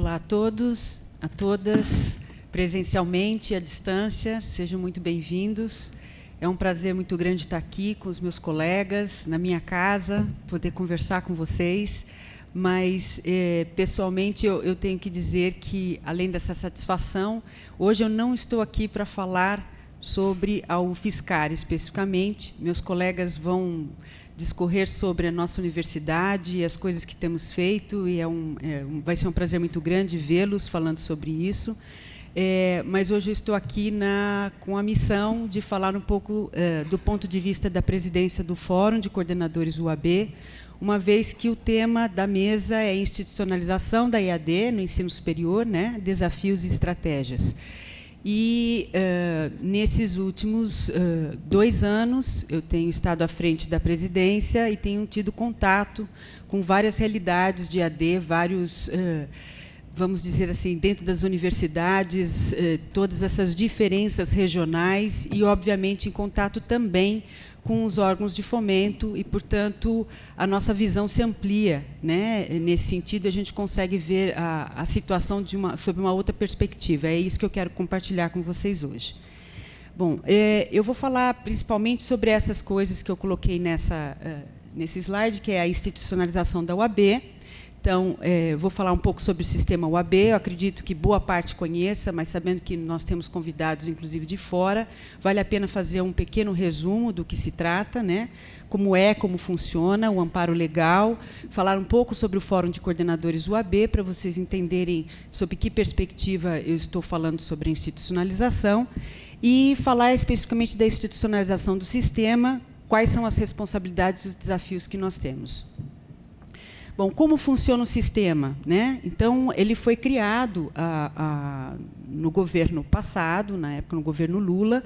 Olá a todos, a todas, presencialmente e à distância, sejam muito bem-vindos. É um prazer muito grande estar aqui com os meus colegas, na minha casa, poder conversar com vocês. Mas, pessoalmente, eu tenho que dizer que, além dessa satisfação, hoje eu não estou aqui para falar sobre a UFSCar especificamente. Meus colegas vão discorrer sobre a nossa universidade e as coisas que temos feito, e vai ser um prazer muito grande vê-los falando sobre isso. Mas hoje eu estou aqui com a missão de falar um pouco do ponto de vista da presidência do Fórum de Coordenadores UAB, uma vez que o tema da mesa é institucionalização da EAD no ensino superior, né, desafios e estratégias. E, nesses últimos 2 anos, eu tenho estado à frente da presidência e tenho tido contato com várias realidades de EAD, vários, vamos dizer assim, dentro das universidades, todas essas diferenças regionais e, obviamente, em contato também com os órgãos de fomento e, portanto, a nossa visão se amplia, né? Nesse sentido, a gente consegue ver a situação sob uma outra perspectiva. É isso que eu quero compartilhar com vocês hoje. Bom, eu vou falar principalmente sobre essas coisas que eu coloquei nesse slide, que é a institucionalização da UAB. Então, vou falar um pouco sobre o sistema UAB. Eu acredito que boa parte conheça, mas sabendo que nós temos convidados, inclusive, de fora, vale a pena fazer um pequeno resumo do que se trata, né? Como funciona o amparo legal, falar um pouco sobre o Fórum de Coordenadores UAB, para vocês entenderem sob que perspectiva eu estou falando sobre a institucionalização, e falar especificamente da institucionalização do sistema, quais são as responsabilidades e os desafios que nós temos. Bom, como funciona o sistema, né? Então, ele foi criado no governo passado, na época no governo Lula,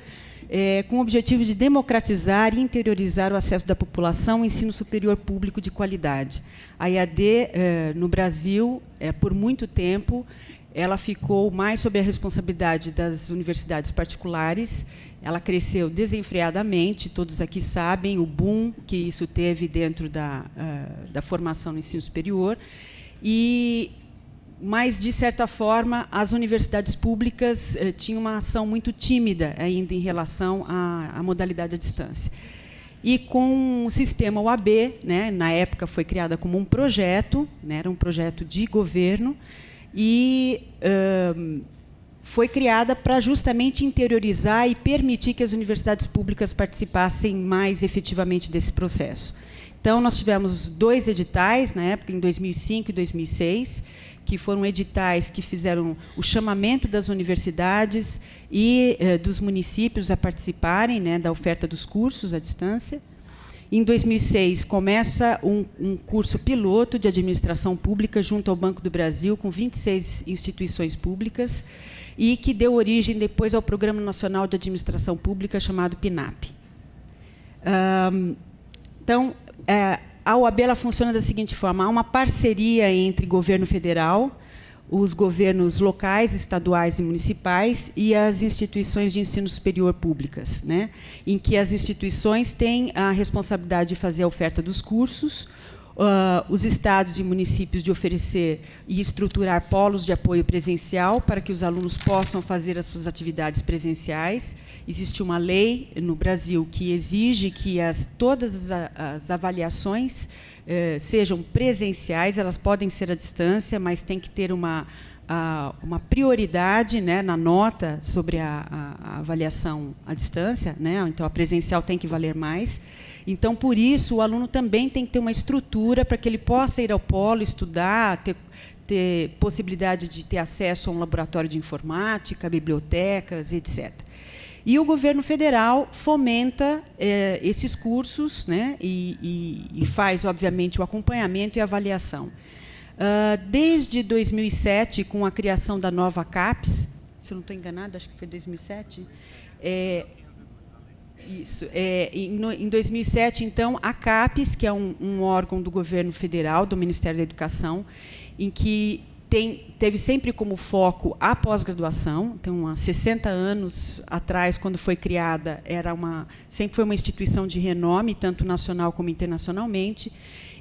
com o objetivo de democratizar e interiorizar o acesso da população ao ensino superior público de qualidade. A EAD, no Brasil, por muito tempo, ela ficou mais sob a responsabilidade das universidades particulares. Ela cresceu desenfreadamente, todos aqui sabem o boom que isso teve dentro da formação no ensino superior, mas, de certa forma, as universidades públicas tinham uma ação muito tímida ainda em relação à modalidade à distância. E com o sistema UAB, né, na época foi criada como um projeto, né, era um projeto de governo, e foi criada para justamente interiorizar e permitir que as universidades públicas participassem mais efetivamente desse processo. Então, nós tivemos 2 editais, na época, em 2005 e 2006, que foram editais que fizeram o chamamento das universidades e dos municípios a participarem, né, da oferta dos cursos à distância. Em 2006, começa um curso piloto de administração pública junto ao Banco do Brasil, com 26 instituições públicas, e que deu origem depois ao Programa Nacional de Administração Pública, chamado PNAP. Então, a UAB ela funciona da seguinte forma: há uma parceria entre governo federal, os governos locais, estaduais e municipais e as instituições de ensino superior públicas, né, em que as instituições têm a responsabilidade de fazer a oferta dos cursos, os estados e municípios de oferecer e estruturar polos de apoio presencial para que os alunos possam fazer as suas atividades presenciais. Existe uma lei no Brasil que exige que todas as avaliações sejam presenciais. Elas podem ser à distância, mas tem que ter uma prioridade, né, na nota sobre a avaliação à distância, né? Então, a presencial tem que valer mais. Então, por isso, o aluno também tem que ter uma estrutura para que ele possa ir ao polo, estudar, ter possibilidade de ter acesso a um laboratório de informática, bibliotecas, etc. E o governo federal fomenta esses cursos, né, e faz, obviamente, o acompanhamento e avaliação. Desde 2007, com a criação da nova CAPES, se eu não estou enganada, acho que foi 2007, isso. Em 2007, então, a CAPES, que é um órgão do governo federal, do Ministério da Educação, em que teve sempre como foco a pós-graduação. Então, há 60 anos atrás, quando foi criada, sempre foi uma instituição de renome, tanto nacional como internacionalmente.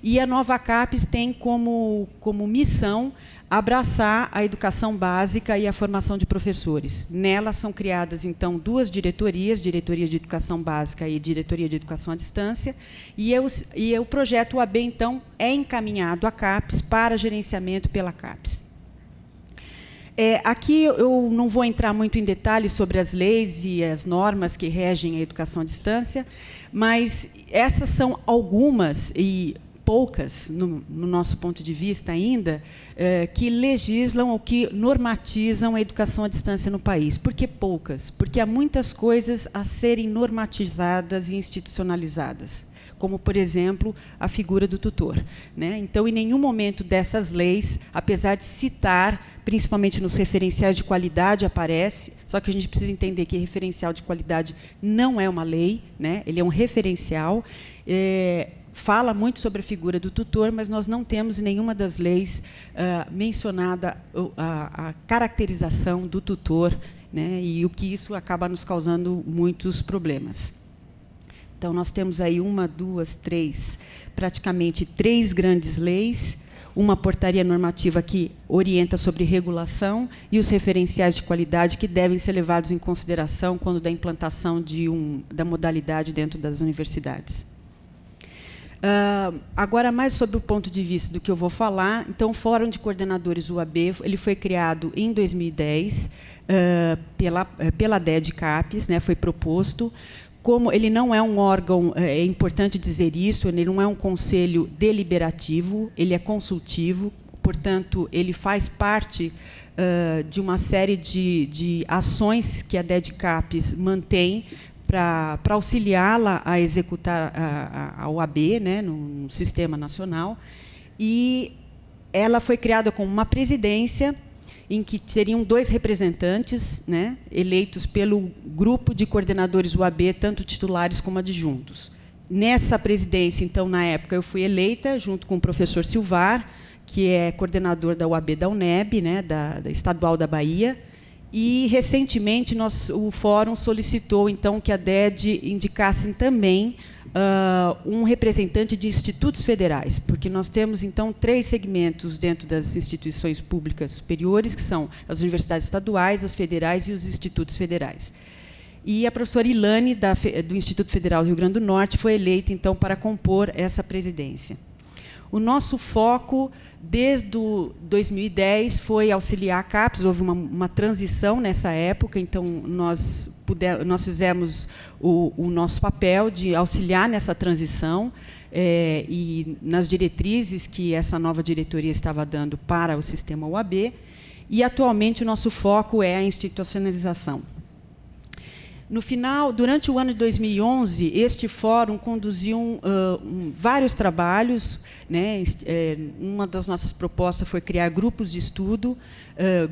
E a nova CAPES tem como missão abraçar a educação básica e a formação de professores. Nela são criadas, então, 2 diretorias, Diretoria de Educação Básica e Diretoria de Educação à Distância, e o projeto UAB, então, é encaminhado à CAPES para gerenciamento pela CAPES. Aqui eu não vou entrar muito em detalhes sobre as leis e as normas que regem a educação à distância, mas essas são algumas, e poucas, no nosso ponto de vista ainda, que legislam ou que normatizam a educação à distância no país. Por que poucas? Porque há muitas coisas a serem normatizadas e institucionalizadas, como, por exemplo, a figura do tutor, né? Então, em nenhum momento dessas leis, apesar de citar, principalmente nos referenciais de qualidade, aparece, só que a gente precisa entender que referencial de qualidade não é uma lei, né? Ele é um referencial, fala muito sobre a figura do tutor, mas nós não temos em nenhuma das leis mencionada a caracterização do tutor, né? E o que isso acaba nos causando muitos problemas. Então, nós temos aí 1, 2, 3, praticamente 3 grandes leis, uma portaria normativa que orienta sobre regulação e os referenciais de qualidade que devem ser levados em consideração quando da implantação da modalidade dentro das universidades. Agora, mais sobre o ponto de vista do que eu vou falar. Então, o Fórum de Coordenadores UAB ele foi criado em 2010 pela DED-CAPES, né, foi proposto. Como ele não é um órgão, é importante dizer isso, ele não é um conselho deliberativo, ele é consultivo, portanto, ele faz parte de uma série de ações que a DED-CAPES mantém para auxiliá-la a executar a OAB, né, no sistema nacional. E ela foi criada com uma presidência, em que teriam 2 representantes, né, eleitos pelo grupo de coordenadores UAB, tanto titulares como adjuntos. Nessa presidência, então, na época, eu fui eleita, junto com o professor Silvar, que é coordenador da UAB da UNEB, né, da Estadual da Bahia, e, recentemente, o Fórum solicitou, então, que a DED indicasse também um representante de institutos federais, porque nós temos, então, 3 segmentos dentro das instituições públicas superiores, que são as universidades estaduais, as federais e os institutos federais. E a professora Ilane, do Instituto Federal do Rio Grande do Norte, foi eleita, então, para compor essa presidência. O nosso foco, desde 2010, foi auxiliar a CAPES. Houve uma transição nessa época, então nós fizemos o nosso papel de auxiliar nessa transição e nas diretrizes que essa nova diretoria estava dando para o sistema UAB. E, atualmente, o nosso foco é a institucionalização. No final, durante o ano de 2011, este fórum conduziu vários trabalhos, né? Uma das nossas propostas foi criar grupos de estudo,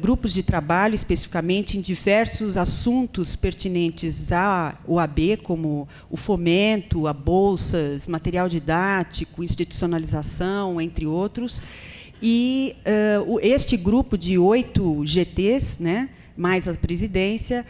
grupos de trabalho, especificamente, em diversos assuntos pertinentes à OAB, como o fomento, a bolsas, material didático, institucionalização, entre outros. E este grupo de 8 GTs, né, mais a presidência,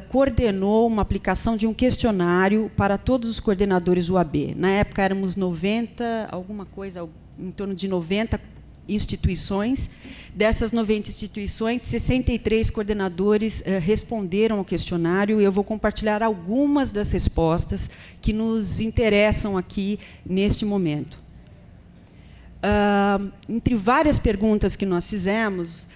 coordenou uma aplicação de um questionário para todos os coordenadores UAB. Na época, éramos 90, alguma coisa, em torno de 90 instituições. Dessas 90 instituições, 63 coordenadores responderam ao questionário, e eu vou compartilhar algumas das respostas que nos interessam aqui neste momento. Entre várias perguntas que nós fizemos,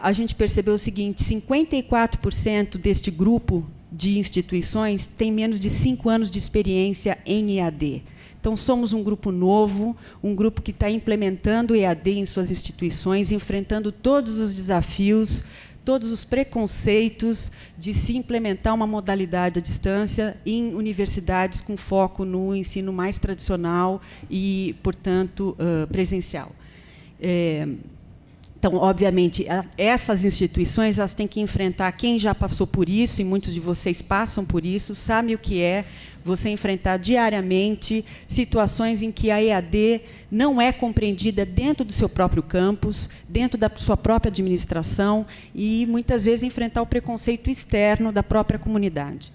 a gente percebeu o seguinte: 54% deste grupo de instituições tem menos de 5 anos de experiência em EAD. Então, somos um grupo novo, um grupo que está implementando o EAD em suas instituições, enfrentando todos os desafios, todos os preconceitos de se implementar uma modalidade à distância em universidades com foco no ensino mais tradicional e, portanto, presencial. Então, obviamente, essas instituições elas têm que enfrentar quem já passou por isso, e muitos de vocês passam por isso, sabem o que é você enfrentar diariamente situações em que a EAD não é compreendida dentro do seu próprio campus, dentro da sua própria administração, e, muitas vezes, enfrentar o preconceito externo da própria comunidade.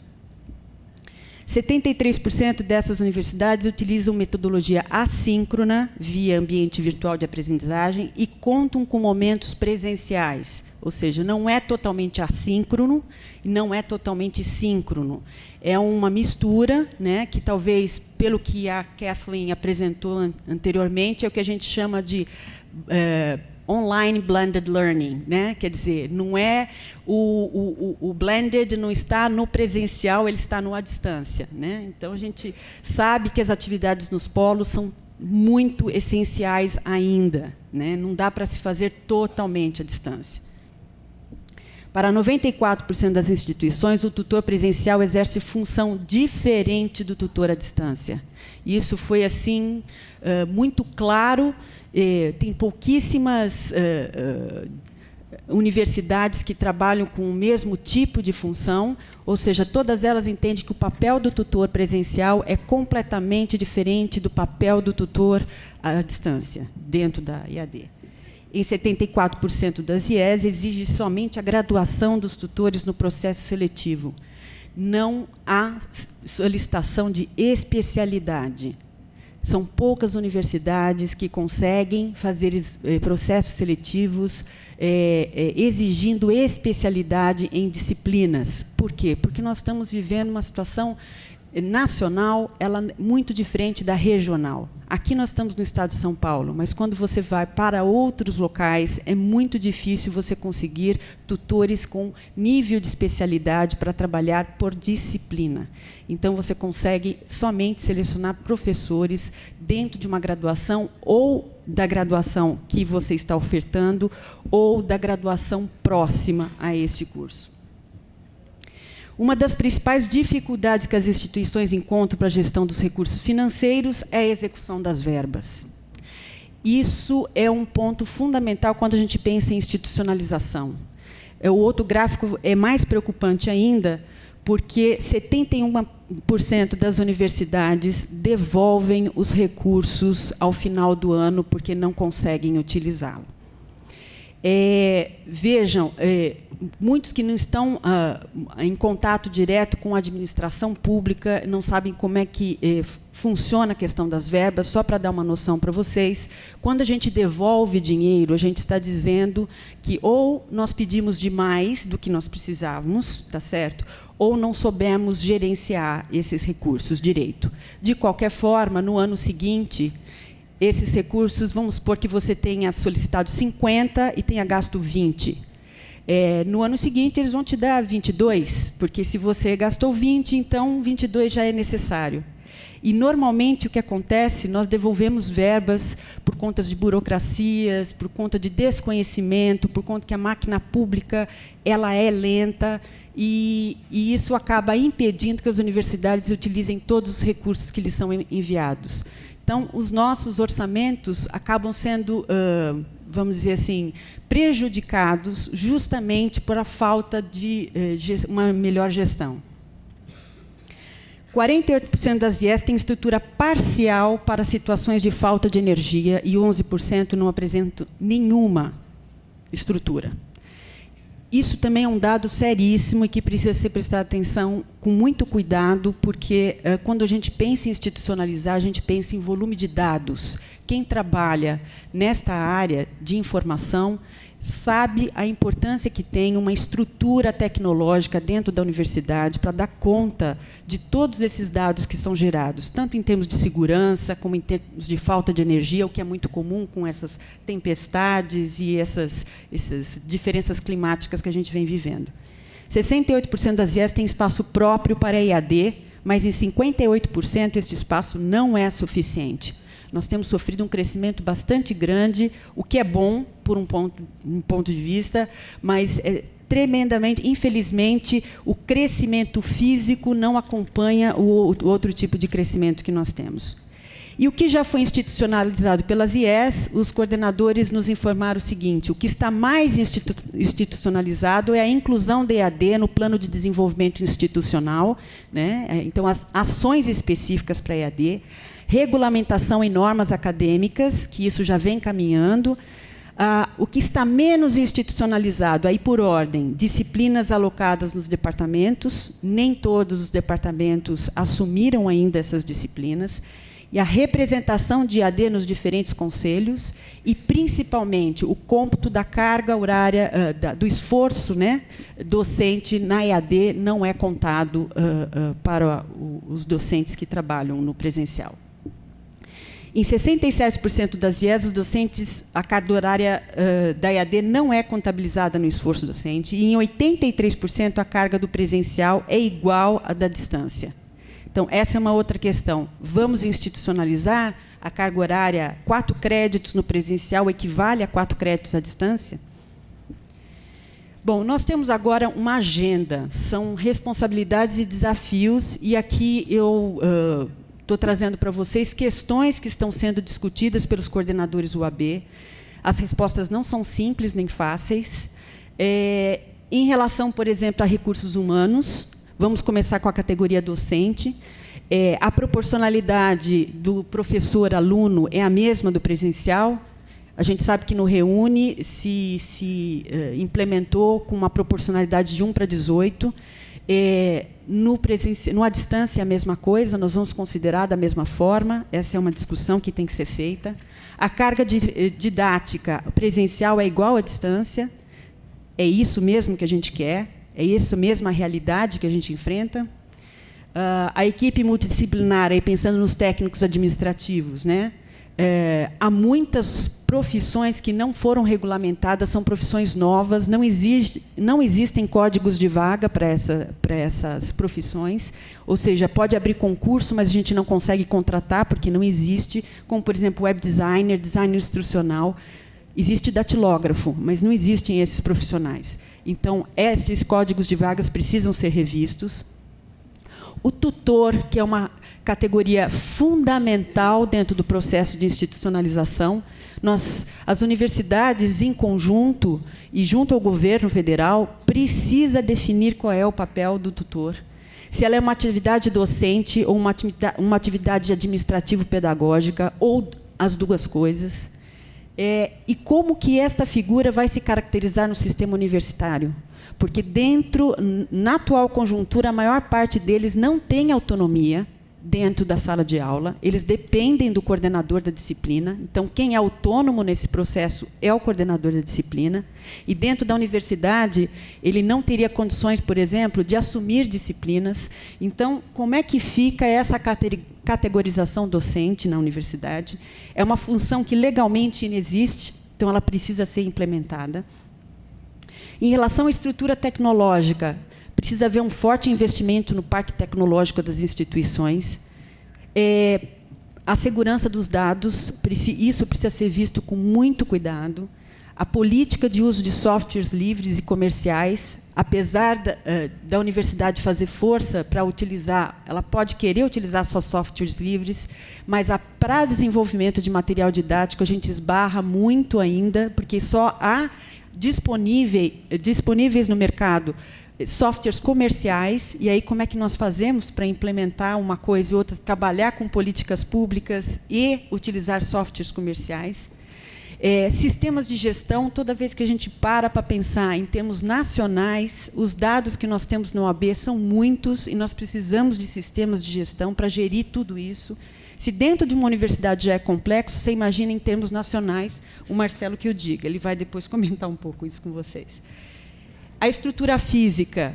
73% dessas universidades utilizam metodologia assíncrona, via ambiente virtual de aprendizagem, e contam com momentos presenciais, ou seja, não é totalmente assíncrono e não é totalmente síncrono. É uma mistura, né, que talvez, pelo que a Kathleen apresentou anteriormente, é o que a gente chama de online blended learning, né? Quer dizer, não é o blended não está no presencial, ele está no à distância, né? Então a gente sabe que as atividades nos polos são muito essenciais ainda, né? Não dá para se fazer totalmente à distância. Para 94% das instituições, o tutor presencial exerce função diferente do tutor à distância. Isso foi assim muito claro. Tem pouquíssimas universidades que trabalham com o mesmo tipo de função, ou seja, todas elas entendem que o papel do tutor presencial é completamente diferente do papel do tutor à distância, dentro da IAD. Em 74% das IES, exige somente a graduação dos tutores no processo seletivo. Não há solicitação de especialidade. São poucas universidades que conseguem fazer processos seletivos exigindo especialidade em disciplinas. Por quê? Porque nós estamos vivendo uma situação nacional, ela é muito diferente da regional. Aqui nós estamos no estado de São Paulo, mas quando você vai para outros locais, é muito difícil você conseguir tutores com nível de especialidade para trabalhar por disciplina. Então, você consegue somente selecionar professores dentro de uma graduação, ou da graduação que você está ofertando, ou da graduação próxima a este curso. Uma das principais dificuldades que as instituições encontram para a gestão dos recursos financeiros é a execução das verbas. Isso é um ponto fundamental quando a gente pensa em institucionalização. O outro gráfico é mais preocupante ainda, porque 71% das universidades devolvem os recursos ao final do ano porque não conseguem utilizá-lo. Vejam, muitos que não estão em contato direto com a administração pública não sabem como é que funciona a questão das verbas. Só para dar uma noção para vocês, quando a gente devolve dinheiro, a gente está dizendo que ou nós pedimos demais do que nós precisávamos, tá certo? Ou não soubemos gerenciar esses recursos direito. De qualquer forma, no ano seguinte, esses recursos, vamos supor que você tenha solicitado 50 e tenha gasto 20. No ano seguinte, eles vão te dar 22, porque se você gastou 20, então 22 já é necessário. E, normalmente, o que acontece, nós devolvemos verbas por conta de burocracias, por conta de desconhecimento, por conta que a máquina pública ela é lenta, e isso acaba impedindo que as universidades utilizem todos os recursos que lhes são enviados. Então, os nossos orçamentos acabam sendo, vamos dizer assim, prejudicados justamente por a falta de uma melhor gestão. 48% das IES têm estrutura parcial para situações de falta de energia e 11% não apresentam nenhuma estrutura. Isso também é um dado seríssimo e que precisa ser prestado atenção com muito cuidado, porque quando a gente pensa em institucionalizar, a gente pensa em volume de dados. Quem trabalha nesta área de informação sabe a importância que tem uma estrutura tecnológica dentro da universidade para dar conta de todos esses dados que são gerados, tanto em termos de segurança, como em termos de falta de energia, o que é muito comum com essas tempestades e essas diferenças climáticas que a gente vem vivendo. 68% das IES têm espaço próprio para a EAD, mas em 58% este espaço não é suficiente. Nós temos sofrido um crescimento bastante grande, o que é bom, por um ponto de vista, mas tremendamente, infelizmente, o crescimento físico não acompanha o outro tipo de crescimento que nós temos. E o que já foi institucionalizado pelas IES, os coordenadores nos informaram o seguinte: o que está mais institucionalizado é a inclusão da EAD no plano de desenvolvimento institucional, né? Então, as ações específicas para a EAD, regulamentação em normas acadêmicas, que isso já vem caminhando, O que está menos institucionalizado, aí por ordem, disciplinas alocadas nos departamentos, nem todos os departamentos assumiram ainda essas disciplinas, e a representação de EAD nos diferentes conselhos, e, principalmente, o cômputo da carga horária, do esforço, né, docente na EAD não é contado para os docentes que trabalham no presencial. Em 67% das IES, os docentes, a carga horária da EAD não é contabilizada no esforço docente, e em 83% a carga do presencial é igual à da distância. Então, essa é uma outra questão. Vamos institucionalizar a carga horária? 4 créditos no presencial equivale a 4 créditos à distância? Bom, nós temos agora uma agenda, são responsabilidades e desafios, e aqui eu estou trazendo para vocês questões que estão sendo discutidas pelos coordenadores UAB. As respostas não são simples nem fáceis. Em relação, por exemplo, a recursos humanos, vamos começar com a categoria docente. A proporcionalidade do professor-aluno é a mesma do presencial. A gente sabe que no Reúne se implementou com uma proporcionalidade de 1 para 18. No à distância é a mesma coisa, nós vamos considerar da mesma forma, essa é uma discussão que tem que ser feita. A carga didática presencial é igual à distância, é isso mesmo que a gente quer, é isso mesmo a realidade que a gente enfrenta. A equipe multidisciplinar, aí pensando nos técnicos administrativos, né? Há muitas profissões que não foram regulamentadas, são profissões novas, não existem códigos de vaga para essas profissões, ou seja, pode abrir concurso, mas a gente não consegue contratar, porque não existe, como, por exemplo, web designer, designer instrucional. Existe datilógrafo, mas não existem esses profissionais. Então, esses códigos de vagas precisam ser revistos. O tutor, que é uma categoria fundamental dentro do processo de institucionalização. As universidades, em conjunto, e junto ao governo federal, precisa definir qual é o papel do tutor. Se ela é uma atividade docente ou uma atividade administrativo-pedagógica, ou as duas coisas. E como que esta figura vai se caracterizar no sistema universitário? Porque, na atual conjuntura, a maior parte deles não tem autonomia dentro da sala de aula, eles dependem do coordenador da disciplina. Então, quem é autônomo nesse processo é o coordenador da disciplina. E, dentro da universidade, ele não teria condições, por exemplo, de assumir disciplinas. Então, como é que fica essa categorização docente na universidade? É uma função que legalmente inexiste, então ela precisa ser implementada. Em relação à estrutura tecnológica, precisa haver um forte investimento no parque tecnológico das instituições. A segurança dos dados, isso precisa ser visto com muito cuidado. A política de uso de softwares livres e comerciais, apesar da universidade fazer força para utilizar, ela pode querer utilizar só softwares livres, mas para desenvolvimento de material didático a gente esbarra muito ainda, porque só há disponíveis no mercado softwares comerciais, e aí como é que nós fazemos para implementar uma coisa e outra, trabalhar com políticas públicas e utilizar softwares comerciais. Sistemas de gestão, toda vez que a gente para pensar em termos nacionais, os dados que nós temos no OAB são muitos, e nós precisamos de sistemas de gestão para gerir tudo isso. Se dentro de uma universidade já é complexo, você imagina em termos nacionais, o Marcelo que o diga, ele vai depois comentar um pouco isso com vocês. A estrutura física,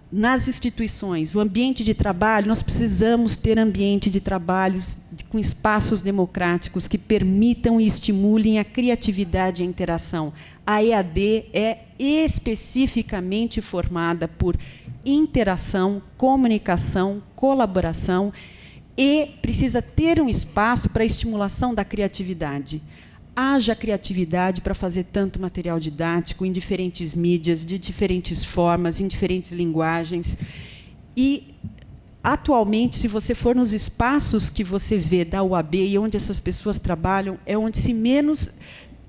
nas instituições, o ambiente de trabalho, nós precisamos ter ambiente de trabalho com espaços democráticos que permitam e estimulem a criatividade e a interação. A EAD é especificamente formada por interação, comunicação, colaboração, e precisa ter um espaço para a estimulação da criatividade. Haja criatividade para fazer tanto material didático em diferentes mídias, de diferentes formas, em diferentes linguagens. E, atualmente, se você for nos espaços que você vê da UAB e onde essas pessoas trabalham, é onde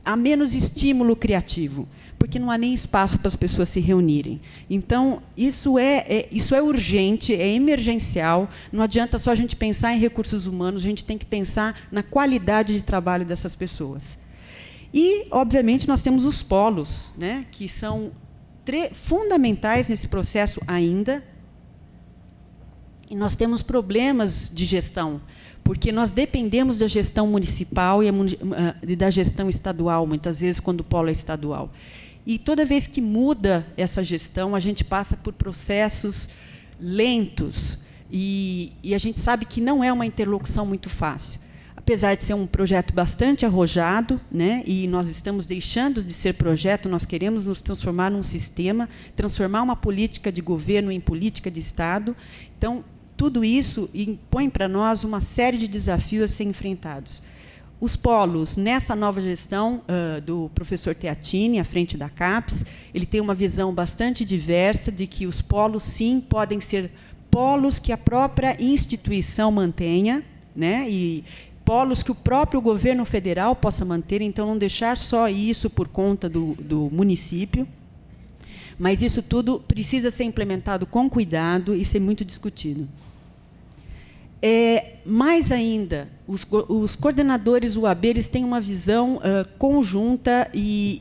há menos estímulo criativo, porque não há nem espaço para as pessoas se reunirem. Então, isso é urgente, é emergencial, não adianta só a gente pensar em recursos humanos, a gente tem que pensar na qualidade de trabalho dessas pessoas. E, obviamente, nós temos os polos, né, que são fundamentais nesse processo ainda. E nós temos problemas de gestão, porque nós dependemos da gestão municipal e da gestão estadual, muitas vezes, quando o polo é estadual. E toda vez que muda essa gestão, a gente passa por processos lentos, e a gente sabe que não é uma interlocução muito fácil. Apesar de ser um projeto bastante arrojado, né, e nós estamos deixando de ser projeto, nós queremos nos transformar num sistema, transformar uma política de governo em política de Estado. Então, tudo isso impõe para nós uma série de desafios a serem enfrentados. Os polos, nessa nova gestão do professor Teatini, à frente da CAPES, ele tem uma visão bastante diversa de que os polos, sim, podem ser polos que a própria instituição mantenha, né, e polos que o próprio governo federal possa manter, então não deixar só isso por conta do município. Mas isso tudo precisa ser implementado com cuidado e ser muito discutido. Mais ainda, os coordenadores UAB eles têm uma visão conjunta e,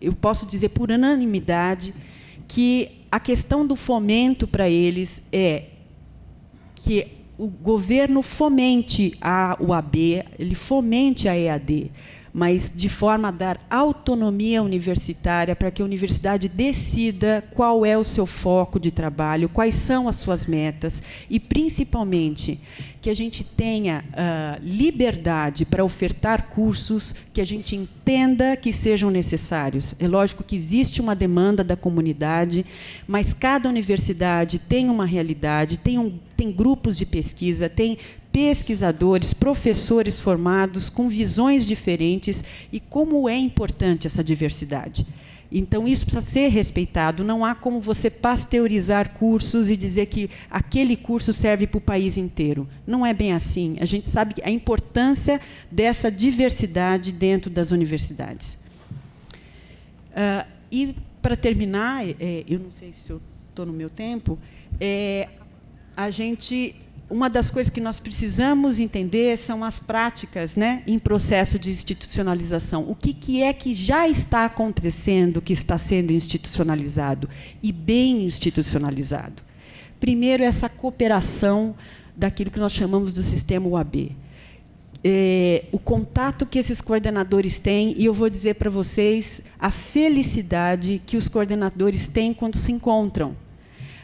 eu posso dizer por unanimidade, que a questão do fomento para eles é que o governo fomente a UAB, ele fomente a EAD, mas de forma a dar autonomia universitária para que a universidade decida qual é o seu foco de trabalho, quais são as suas metas e, principalmente, que a gente tenha liberdade para ofertar cursos que a gente entenda que sejam necessários. É lógico que existe uma demanda da comunidade, mas cada universidade tem uma realidade, tem grupos de pesquisa, tem pesquisadores, professores formados com visões diferentes e como é importante essa diversidade. Então, isso precisa ser respeitado. Não há como você pasteurizar cursos e dizer que aquele curso serve para o país inteiro. Não é bem assim. A gente sabe a importância dessa diversidade dentro das universidades. E, para terminar, eu não sei se eu estou no meu tempo, uma das coisas que nós precisamos entender são as práticas, né, em processo de institucionalização. O que é que já está acontecendo, que está sendo institucionalizado, e bem institucionalizado? Primeiro, essa cooperação daquilo que nós chamamos do sistema UAB. O contato que esses coordenadores têm, e eu vou dizer para vocês a felicidade que os coordenadores têm quando se encontram.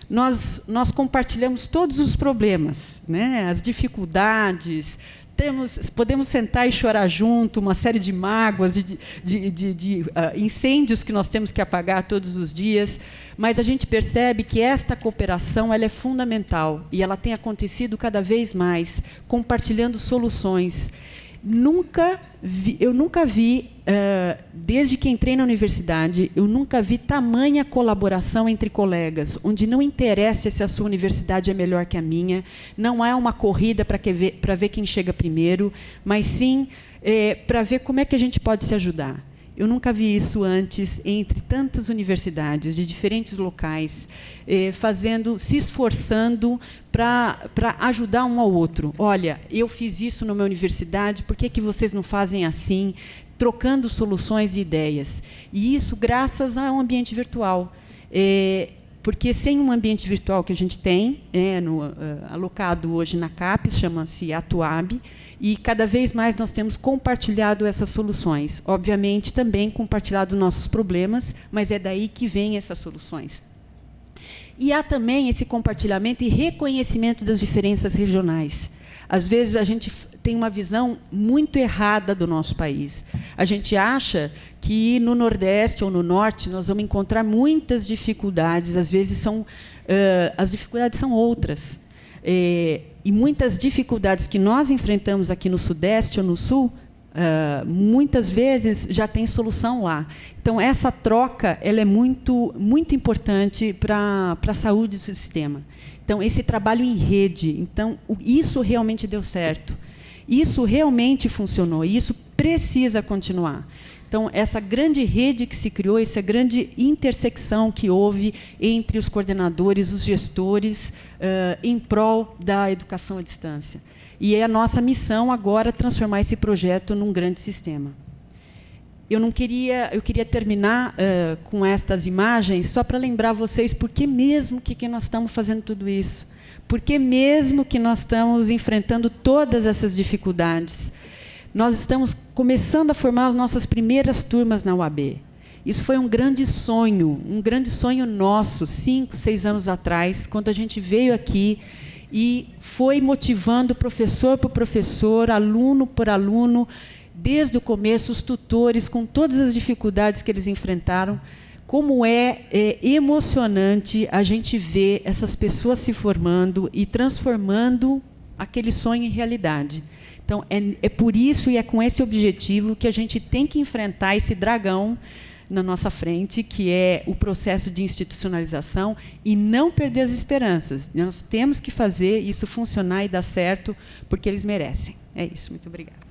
Nós compartilhamos todos os problemas, né, as dificuldades, podemos sentar e chorar junto, uma série de mágoas, de incêndios que nós temos que apagar todos os dias, mas a gente percebe que esta cooperação ela é fundamental e ela tem acontecido cada vez mais, compartilhando soluções. Eu nunca vi, desde que entrei na universidade, eu nunca vi tamanha colaboração entre colegas, onde não interessa se a sua universidade é melhor que a minha, não há uma corrida para ver quem chega primeiro, mas sim para ver como é que a gente pode se ajudar. Eu nunca vi isso antes entre tantas universidades de diferentes locais, se esforçando para ajudar um ao outro. Olha, eu fiz isso numa universidade, por que vocês não fazem assim? Trocando soluções e ideias. E isso graças ao ambiente virtual. Porque sem um ambiente virtual que a gente tem, alocado hoje na CAPES, chama-se Atuab, e cada vez mais nós temos compartilhado essas soluções. Obviamente, também compartilhado nossos problemas, mas é daí que vêm essas soluções. E há também esse compartilhamento e reconhecimento das diferenças regionais. Às vezes, a gente tem uma visão muito errada do nosso país. A gente acha que no Nordeste ou no Norte nós vamos encontrar muitas dificuldades, às vezes as dificuldades são outras. E muitas dificuldades que nós enfrentamos aqui no Sudeste ou no Sul, muitas vezes já tem solução lá. Então, essa troca ela é muito, muito importante para a saúde do sistema. Então, esse trabalho em rede, então, isso realmente deu certo. Isso realmente funcionou, e isso precisa continuar. Então, essa grande rede que se criou, essa grande intersecção que houve entre os coordenadores, os gestores, em prol da educação à distância. E é a nossa missão agora transformar esse projeto num grande sistema. eu queria terminar com estas imagens só para lembrar vocês por que mesmo que nós estamos fazendo tudo isso. Por que mesmo que nós estamos enfrentando todas essas dificuldades. Nós estamos começando a formar as nossas primeiras turmas na UAB. Isso foi um grande sonho nosso, 5, 6 anos atrás, quando a gente veio aqui e foi motivando professor por professor, aluno por aluno, desde o começo, os tutores, com todas as dificuldades que eles enfrentaram. Como é emocionante a gente ver essas pessoas se formando e transformando aquele sonho em realidade. Então, é por isso e é com esse objetivo que a gente tem que enfrentar esse dragão na nossa frente, que é o processo de institucionalização, e não perder as esperanças. Nós temos que fazer isso funcionar e dar certo, porque eles merecem. É isso. Muito obrigada.